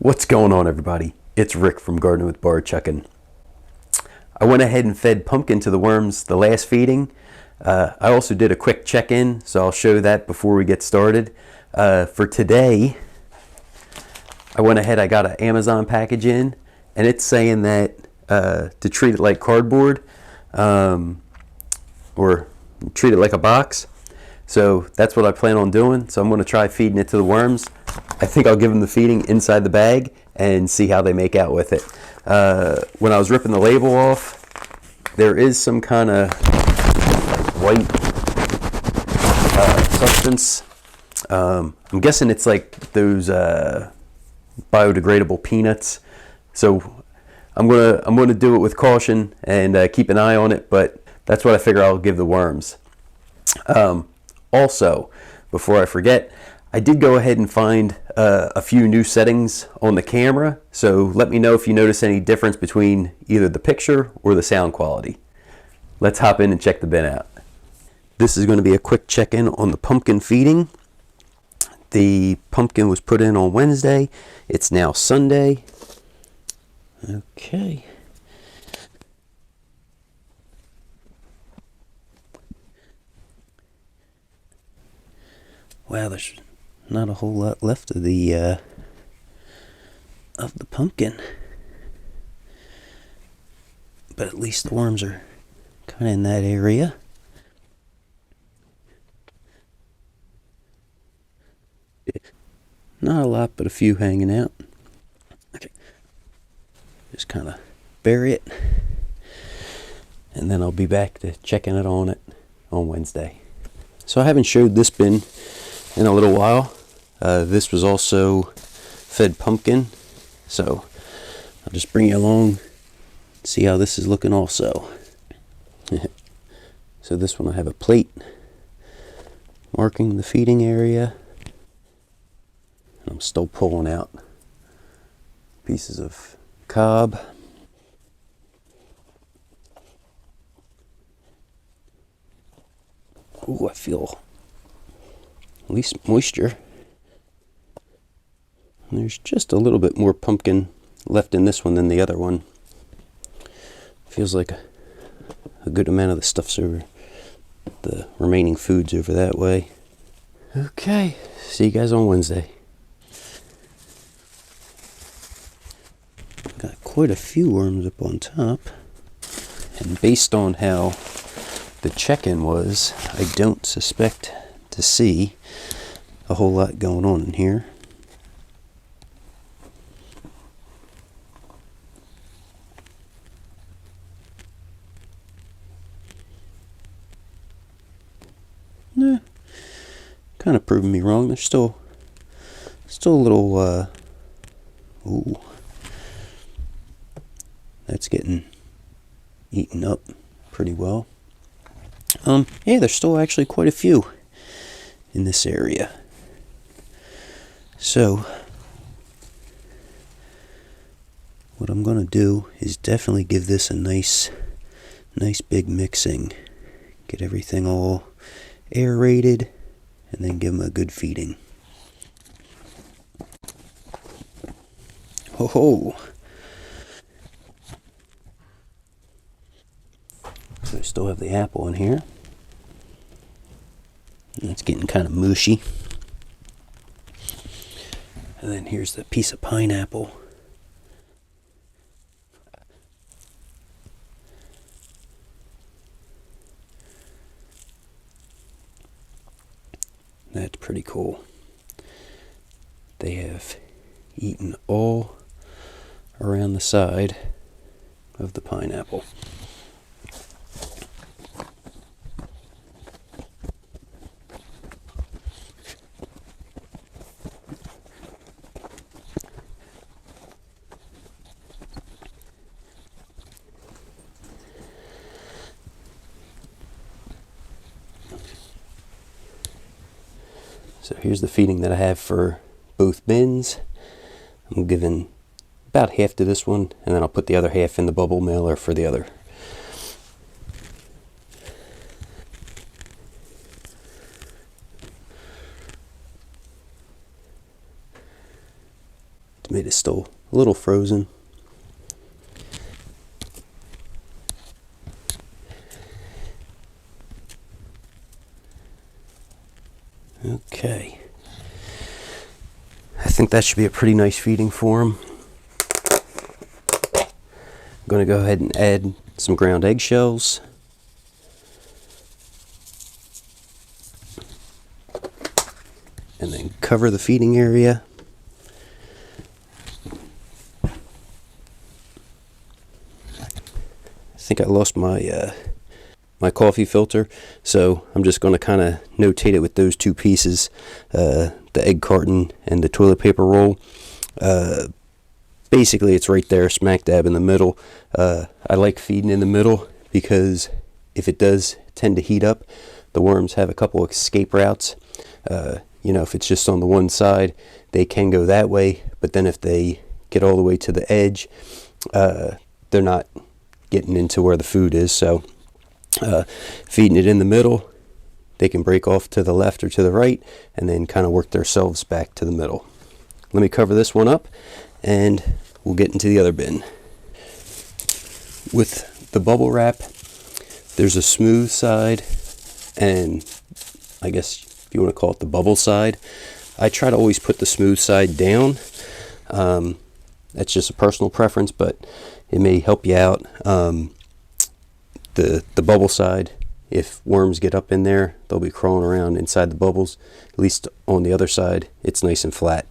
What's going on, everybody? It's Rick from Gardening with Barchuckin. I went ahead and fed Pumpkin to the worms the last feeding. I also did a quick check-in, so I'll show that before we get started. For today, I went ahead, I got an Amazon package in, and it's saying that to treat it like cardboard, or treat it like a box. So that's what I plan on doing. So I'm going to try feeding it to the worms. I think I'll give them the feeding inside the bag and see how they make out with it. When I was ripping the label off, there is some kind of white substance. I'm guessing it's like those biodegradable peanuts. So I'm gonna do it with caution and keep an eye on it. But that's what I figure I'll give the worms. Also, before I forget, I did go ahead and find a few new settings on the camera, so let me know if you notice any difference between either the picture or the sound quality. Let's hop in and check the bin out. This is going to be a quick check-in on the pumpkin feeding. The pumpkin was put in on Wednesday. It's now Sunday. Okay. Wow, there's not a whole lot left of the pumpkin, but at least the worms are kind of in that area. Not a lot, but a few hanging out. Okay, just kind of bury it, and then I'll be back to checking it on Wednesday. So I haven't showed this bin in a little while. This was also fed pumpkin, so I'll just bring you along, see how this is looking also. So this one I have a plate marking the feeding area. I'm still pulling out pieces of cob. Ooh, I feel at least moisture. And there's just a little bit more pumpkin left in this one than the other one. Feels like a good amount of the stuff's over, the remaining food's over that way. Okay, see you guys on Wednesday. Got quite a few worms up on top, and based on how the check-in was, I don't suspect to see a whole lot going on in here. Kind of proving me wrong. There's still a little ooh, that's getting eaten up pretty well. Yeah, there's still actually quite a few in this area. So what I'm going to do is definitely give this a nice big mixing. Get everything all aerated, and then give them a good feeding. Ho ho! So I still have the apple in here. And it's getting kind of mushy. And then here's the piece of pineapple. That's pretty cool. They have eaten all around the side of the pineapple. So here's the feeding that I have for both bins. I'm giving about half to this one, and then I'll put the other half in the bubble mailer for the other. Tomato's still a little frozen. Okay. I think that should be a pretty nice feeding for them. I'm going to go ahead and add some ground eggshells. And then cover the feeding area. I think I lost my my coffee filter, so I'm just going to kind of notate it with those two pieces, the egg carton and the toilet paper roll. Basically it's right there smack dab in the middle. I like feeding in the middle because if it does tend to heat up, the worms have a couple escape routes. You know, if it's just on the one side, they can go that way, but then if they get all the way to the edge, they're not getting into where the food is. So feeding it in the middle, they can break off to the left or to the right and then kind of work themselves back to the middle. Let me cover this one up and we'll get into the other bin. With the bubble wrap, there's a smooth side and I guess if you want to call it the bubble side. I try to always put the smooth side down. That's just a personal preference, but it may help you out. The bubble side, if worms get up in there, they'll be crawling around inside the bubbles. At least on the other side, it's nice and flat.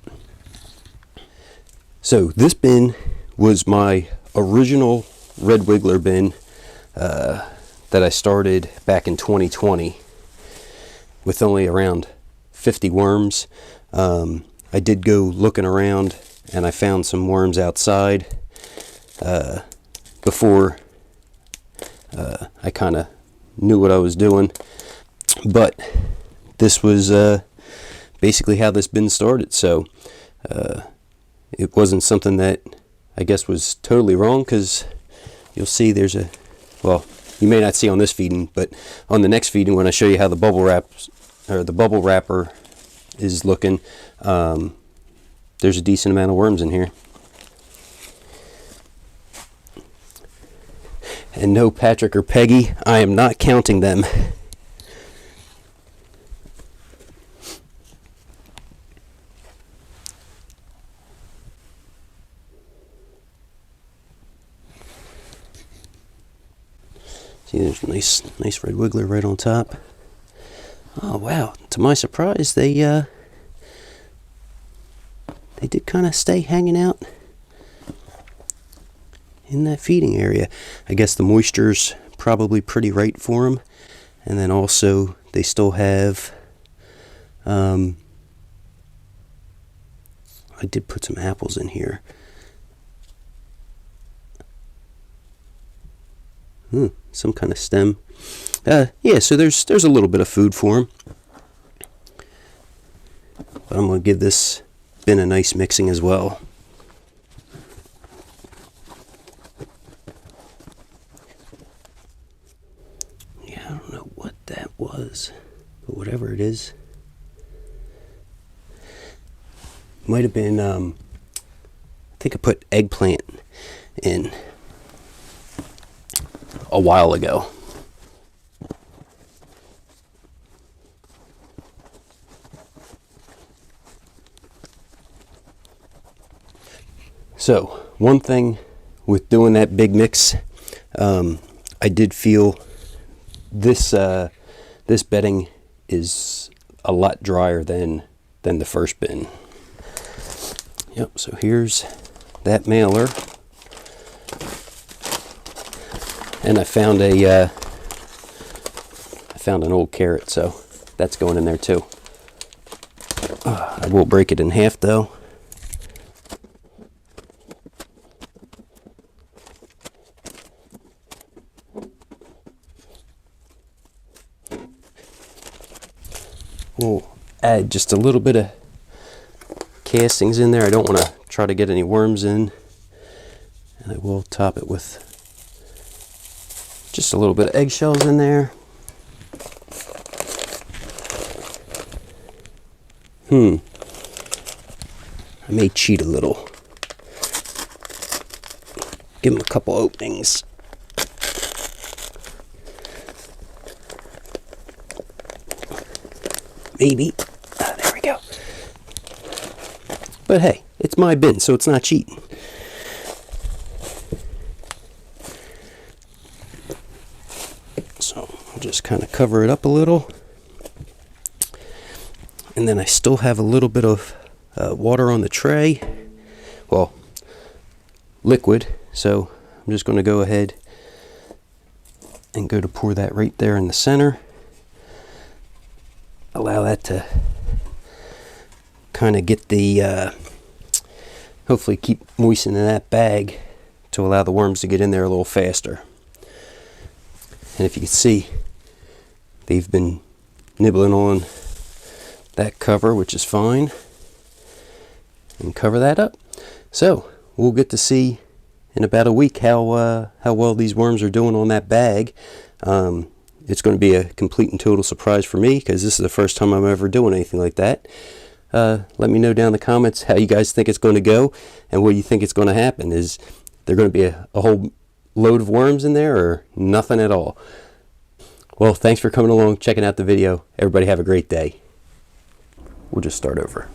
So this bin was my original red wiggler bin that I started back in 2020 with only around 50 worms. I did go looking around and I found some worms outside before I kind of knew what I was doing, but this was basically how this bin started. So it wasn't something that I guess was totally wrong, because you'll see there's a, well, you may not see on this feeding, but on the next feeding when I show you how the bubble wrap or the bubble wrapper is looking, there's a decent amount of worms in here. And no, Patrick or Peggy, I am not counting them. See, there's a nice red wiggler right on top. Oh wow! To my surprise, they did kind of stay hanging out in that feeding area. I guess the moisture's probably pretty right for them, and then also they still have I did put some apples in here. Some kind of stem. Yeah, so there's a little bit of food for them, but I'm gonna give this bin a nice mixing as well. I don't know what that was, but whatever it is, might have been, I think I put eggplant in a while ago. So, one thing with doing that big mix, I did feel this this bedding is a lot drier than the first bin. Yep, so here's that mailer. And I found an old carrot, so that's going in there too. I will break it in half though. We'll add just a little bit of castings in there. I don't want to try to get any worms in. And I will top it with just a little bit of eggshells in there. I may cheat a little. Give them a couple openings. Maybe. There we go. But hey, it's my bin, so it's not cheating. So I'll just kind of cover it up a little. And then I still have a little bit of water on the tray. Well, liquid. So I'm just going to go ahead and go to pour that right there in the center. Allow that to kind of get the, hopefully keep moistening that bag to allow the worms to get in there a little faster. And if you can see, they've been nibbling on that cover, which is fine. And cover that up. So we'll get to see in about a week how well these worms are doing on that bag. It's going to be a complete and total surprise for me because this is the first time I'm ever doing anything like that. Let me know down in the comments how you guys think it's going to go and what you think it's going to happen. Is there going to be a whole load of worms in there or nothing at all? Well, thanks for coming along, checking out the video. Everybody have a great day. We'll just start over.